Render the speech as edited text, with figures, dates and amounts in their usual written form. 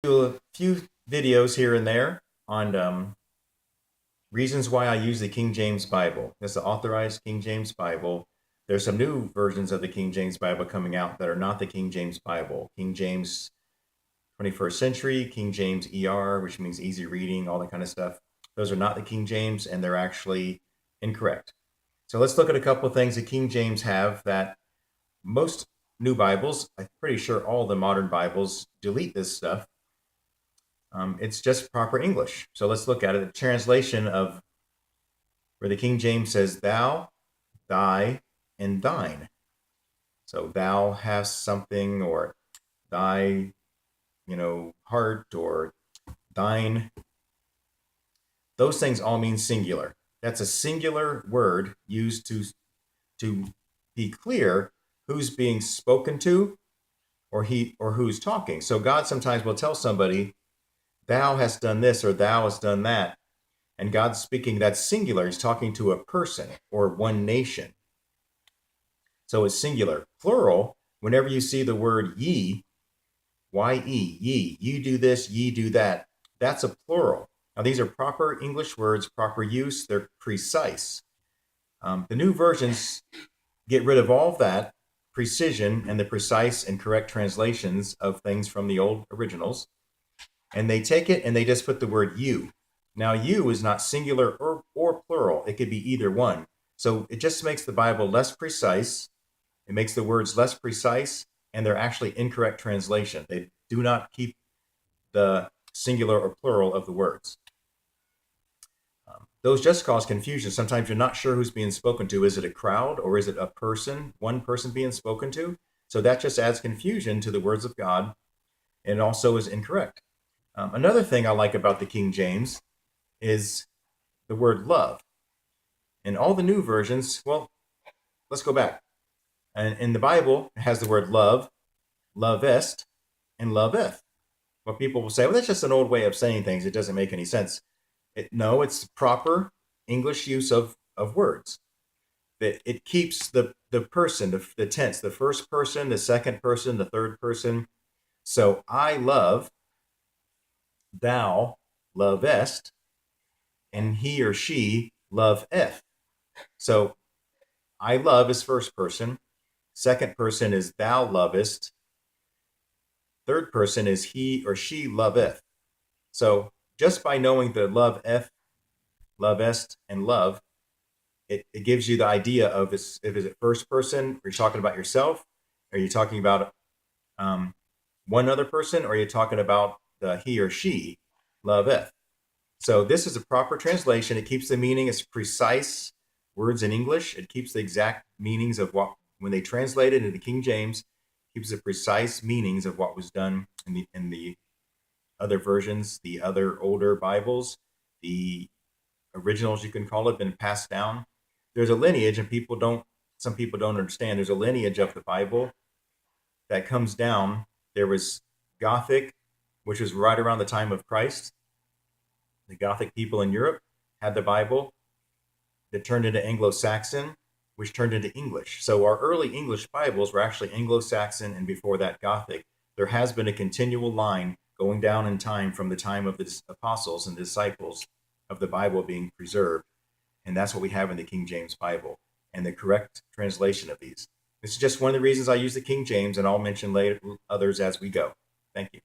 do a few videos here and there on reasons why I use the King James Bible. That's the Authorized King James Bible. There's some new versions of the King James Bible coming out that are not the King James Bible. King James 21st century, King James ER, which means easy reading, all that kind of stuff. Those are not the King James, and they're actually incorrect. So let's look at a couple of things the King James have that most new Bibles, I'm pretty sure all the modern Bibles, delete this stuff. It's just proper English. So let's look at it. The translation of where the King James says thou, thy, and thine. So thou hast something, or thy, heart, or thine. Those things all mean singular. That's a singular word used to be clear who's being spoken to, or who's talking. So God sometimes will tell somebody, thou hast done this, or thou hast done that. And God's speaking, that's singular. He's talking to a person or one nation. So it's singular. Plural, whenever you see the word ye, Y-E, ye, you do this, ye do that, that's a plural. Now, these are proper English words, proper use. They're precise. The new versions get rid of all that precision and the precise and correct translations of things from the old originals. And they take it and they just put the word you. Now, you is not singular or plural. It could be either one. So it just makes the Bible less precise. It makes the words less precise, and they're actually incorrect translation. They do not keep the singular or plural of the words. Those just cause confusion. Sometimes you're not sure who's being spoken to. Is it a crowd, or is it a person, one person being spoken to? So that just adds confusion to the words of God, and also is incorrect. Another thing I like about the King James is the word love. In all the new versions, well, let's go back. And in the Bible, it has the word love, lovest, and loveth. Well, people will say, well, that's just an old way of saying things. It doesn't make any sense. No, it's proper English use of words. It keeps the person, the tense, the first person, the second person, the third person. So I love, thou lovest, and he or she loveth. So I love is first person. Second person is thou lovest. Third person is he or she loveth. So just by knowing the loveth, lovest, and love, it gives you the idea of is it first person? Are you talking about yourself? Are you talking about one other person? Or are you talking about the he or she loveth? So this is a proper translation. It keeps the meaning as precise words in English. It keeps the exact meanings of what, when they translate it into King James, keeps the precise meanings of what was done in the other versions, the other older Bibles, the originals, you can call it, been passed down. There's a lineage, and some people don't understand. There's a lineage of the Bible that comes down. There was Gothic, which was right around the time of Christ. The Gothic people in Europe had the Bible that turned into Anglo-Saxon, which turned into English. So our early English Bibles were actually Anglo-Saxon, and before that Gothic. There has been a continual line going down in time from the time of the apostles and disciples of the Bible being preserved. And that's what we have in the King James Bible and the correct translation of these. This is just one of the reasons I use the King James, and I'll mention later others as we go. Thank you.